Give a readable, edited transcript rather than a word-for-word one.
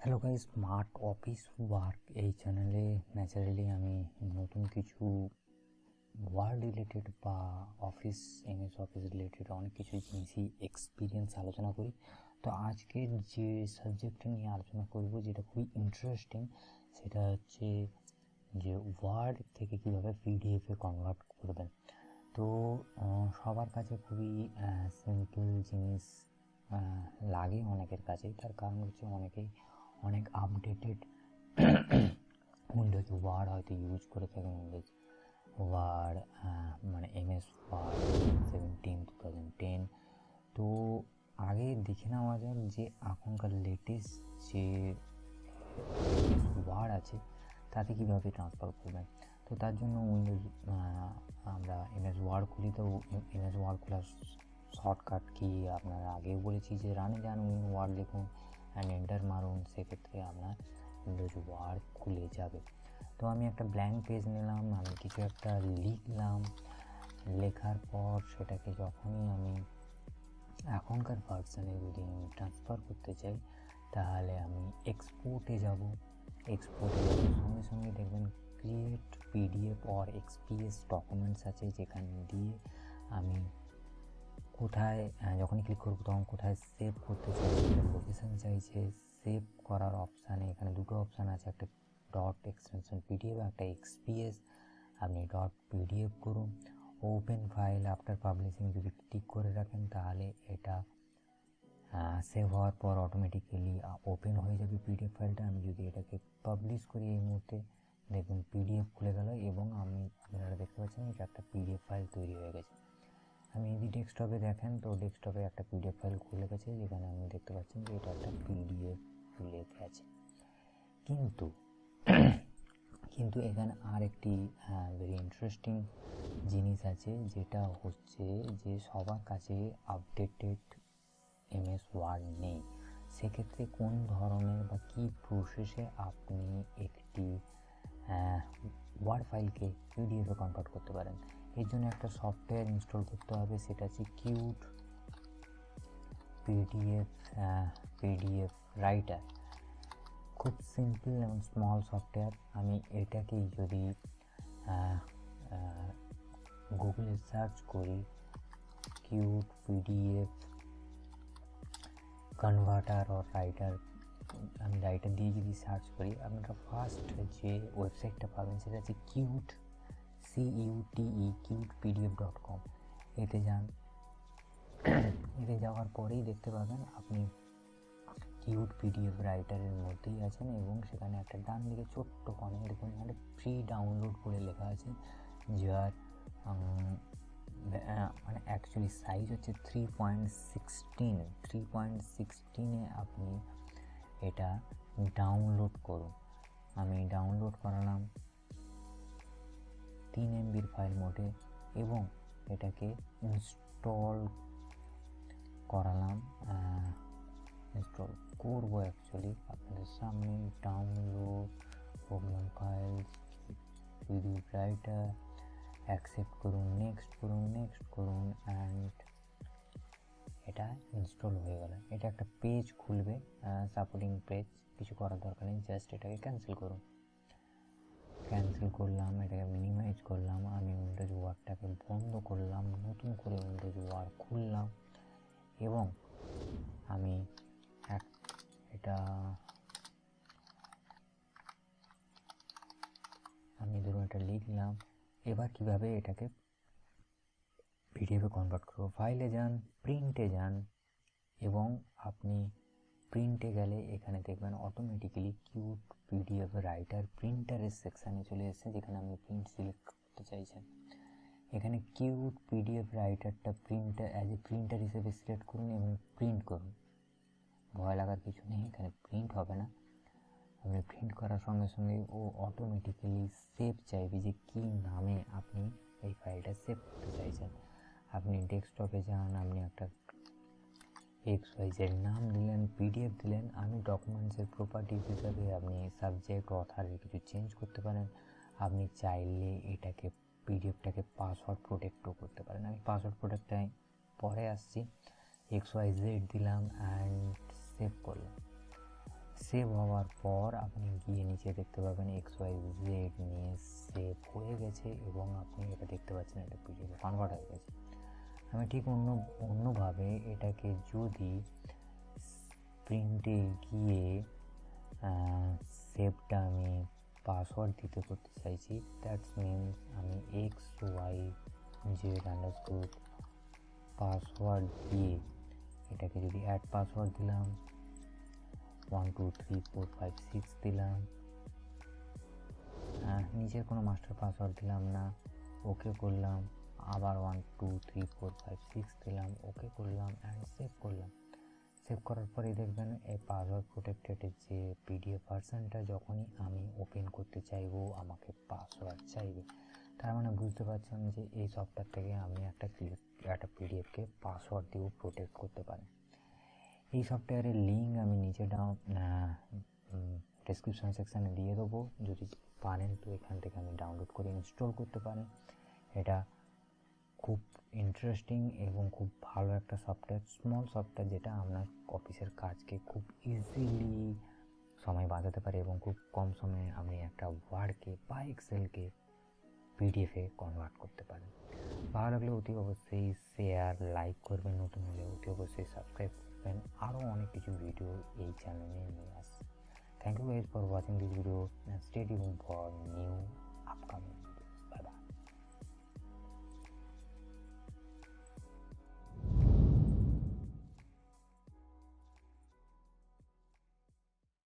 Hello guys, smart office work এই চ্যানেলে naturally আমি নতুন কিছু ওয়ার্ড রিলেটেড বা এমএস অফিস রিলেটেড অনেক কিছু জিনিসই এক্সপিরিয়েন্স আলোচনা করি। তো আজকের যে সাবজেক্টটা নিয়ে আলোচনা করব, যেটা খুবই ইন্টারেস্টিং, সেটা হচ্ছে যে ওয়ার্ড থেকে কীভাবে পিডিএফে কনভার্ট করবেন। তো সবার কাছে খুবই সিম্পল জিনিস লাগে অনেকের কাছেই। তার কারণ হচ্ছে অনেকেই অনেক আপডেটেড উইন্ডোজ ওয়ার্ড হয়তো ইউজ করে থাকেন। উইন্ডোজ ওয়ার্ড মানে এমএস ওয়ার্ড 2010। তো আগে দেখে নেওয়া যাক যে এখনকার লেটেস্ট যে ওয়ার্ড আছে তাতে কীভাবে ট্রান্সফার করবেন। তো তার জন্য উইন্ডোজ আমরা এমএস ওয়ার্ড খুলি। তো এমএস ওয়ার্ড খোলার শর্টকাট কি আপনারা আগেও বলেছি যে রানে যান, ওয়ার্ড লিখুন অ্যান্ড এন্টার মারুন, সেক্ষেত্রে আপনার উইন্ডোজ ওয়ার্ড খুলে যাবে। তো আমি একটা ব্ল্যাঙ্ক পেজ নিলাম, আমি কিছু একটা লিখলাম, লেখার পর সেটাকে যখনই আমি এখনকার ভার্সানে যদি আমি ট্রান্সফার করতে চাই, তাহলে আমি এক্সপোর্টে যাব। সঙ্গে সঙ্গে দেখবেন create PDF or XPS documents আছে, যেখানে দিয়ে আমি কোথায় যখনই ক্লিক করব তখন কোথায় সেভ করতে চাইছি, লোকেশান চাইছে। সেভ করার অপশানে এখানে দুটো অপশান আছে, একটা ডট এক্সটেনশন পিডিএফ, একটা এক্সপিএস। আপনি ডট পিডিএফ করুন। ওপেন ফাইল আফটার পাবলিশিং যদি ক্লিক করে রাখেন, তাহলে এটা সেভ হওয়ার পর অটোমেটিক্যালি ওপেন হয়ে যাবে পিডিএফ ফাইলটা। আমি যদি এটাকে পাবলিশ করি এই মুহূর্তে, দেখুন পিডিএফ খুলে গেল এবং আপনারা দেখতে পাচ্ছেন এটা একটা পিডিএফ ফাইল তৈরি হয়ে গেছে। আমি যদি ডেস্কটপে দেখেন, তো ডেস্কটপে একটা পিডিএফ ফাইল খুলে গেছে, যেখানে আপনি দেখতে পাচ্ছেন যে এটা একটা পিডিএফ খুলে গেছে। কিন্তু এখানে আর একটি ভেরি ইন্টারেস্টিং জিনিস আছে, যেটা হচ্ছে যে সবার কাছে আপডেটেড এমএস ওয়ার্ড নেই। সেক্ষেত্রে কোন ধরনের বা কী প্রসেসে আপনি একটি ওয়ার্ড ফাইলকে পিডিএফে কনভার্ট করতে পারেন। এর জন্য একটা সফটওয়্যার ইনস্টল করতে হবে, সেটা হচ্ছে কিউট পিডিএফ রাইটার। খুব সিম্পল এবং স্মল সফটওয়্যার। আমি এটাকেই যদি গুগলে সার্চ করি, cute PDF converter or writer, আমি রাইটার দিয়ে যদি সার্চ করি, আপনারা ফার্স্ট যে ওয়েবসাইটটা পাবেন সেটা হচ্ছে কিউটpdf.com। এতে যান। এতে যাওয়ার পরেই দেখতে পাবেন আপনি কিউট পিডিএফ রাইটারের মধ্যেই আছেন, এবং সেখানে একটা ডান দিকে ছোট্ট কর্নারে দেখুন এখানে ফ্রি ডাউনলোড করে লেখা আছে, যার মানে অ্যাকচুয়ালি সাইজ হচ্ছে 3.16 আপনি এটা ডাউনলোড করুন। আমি ডাউনলোড করালাম 3 MB ফাইল মোডে এবং এটাকে ইনস্টল করালাম। ইনস্টল করবো অ্যাকচুয়ালি আপনাদের সামনে। Download program files PDF writer, accept করুন, নেক্সট করুন অ্যান্ড এটা ইনস্টল হয়ে গেল। এটা একটা পেজ খুলবে, সাপোর্টিং পেজ। কিছু করার দরকার নেই, জাস্ট এটাকে ক্যান্সেল করলাম, এটাকে মিনিমাইজ করলাম। আমি উইন্ডোজ ওয়ার্ডটাকে বন্ধ করলাম, নতুন করে উইন্ডোজ ওয়ার্ড খুললাম এবং আমি ধরুন এটা লিখলাম। এবার কিভাবে এটাকে পিডিএফে কনভার্ট করবো, ফাইলে যান, প্রিন্টে যান, এবং আপনি প্রিন্টে গেলে এখানে দেখবেন অটোমেটিক্যালি কিউট পিডিএফ রাইটার প্রিন্টারের সেকশানে চলে এসেছে, যেখানে আপনি প্রিন্ট সিলেক্ট করতে চাইছেন। এখানে কিউট পিডিএফ রাইটারটা প্রিন্টার হিসেবে সিলেক্ট করুন এবং প্রিন্ট করুন। ভয় লাগার কিছু নেই, এখানে প্রিন্ট হবে না। আপনি প্রিন্ট করার সঙ্গে সঙ্গে ও অটোমেটিক্যালি সেভ চাইবে যে কী নামে আপনি এই ফাইলটা সেভ করতে চাইছেন। আপনি ডেস্কটপে যান, আপনি একটা XYZ নাম দিলেন, পিডিএফ দিলেন। আমি ডকুমেন্টসের প্রপার্টিজ হিসাবে আপনি সাবজেক্ট অথারের কিছু চেঞ্জ করতে পারেন। আপনি চাইলে এটাকে পিডিএফটাকে পাসওয়ার্ড প্রোটেক্টও করতে পারেন। আমি পাসওয়ার্ড প্রোটেক্টটাই পরে আসছি। XYZ দিলাম অ্যান্ড সেভ করলাম। সেভ হওয়ার পর আপনি গিয়ে নিচে দেখতে পাবেন XYZ নিয়ে সেভ হয়ে গেছে এবং আপনি এটা দেখতে পাচ্ছেন এটা পিডিএফে কনভার্ট হয়ে গেছে। আমি ঠিক অন্যভাবে এটাকে যদি প্রিন্টে গিয়ে সেভটা আমি পাসওয়ার্ড দিতে করতে চাইছি, দ্যাটস মিনস আমি XYZ আন্ডারস্কোর পাসওয়ার্ড দিয়ে এটাকে যদি অ্যাড পাসওয়ার্ড দিলাম 1 2 3 4 5 6 দিলাম, নিজের কোনো মাস্টার পাসওয়ার্ড দিলাম না, ওকে করলাম, আবার 1 2 3 4 5 6 দিলাম, ওকে করলাম অ্যান্ড সেভ করলাম। সেভ করার পরেই দেখবেন এই পাসওয়ার্ড প্রোটেক্টেডের যে পিডিএফ ভার্সানটা যখনই আমি ওপেন করতে চাইবো আমাকে পাসওয়ার্ড চাইবে। তার মানে বুঝতে পারছেন যে এই সফটওয়্যার থেকে আমি একটা পিডিএফকে পাসওয়ার্ড দিয়েও প্রোটেক্ট করতে পারি। এই সফটওয়্যারের লিঙ্ক আমি নিচে ডেসক্রিপশন সেকশানে দিয়ে দেবো, যদি পারেন তো এখান থেকে আমি ডাউনলোড করে ইনস্টল করতে পারেন। এটা খুব ইন্টারেস্টিং এবং খুব ভালো একটা সফটওয়্যার, স্মল সফটওয়্যার যেটা আপনার অফিসের কাজকে খুব ইজিলি সময় বাঁচাতে পারে এবং খুব কম সময়ে আপনি একটা ওয়ার্ডকে বা এক্সেলকে পিডিএফে কনভার্ট করতে পারেন। ভালো লাগলে অতি অবশ্যই শেয়ার লাইক করবেন, নতুন হলে অতি অবশ্যই সাবস্ক্রাইব করবেন। আরও অনেক কিছু ভিডিও এই চ্যানেলে নিয়ে আসছে। Thank you guys for watching this video and stay tuned for new upcoming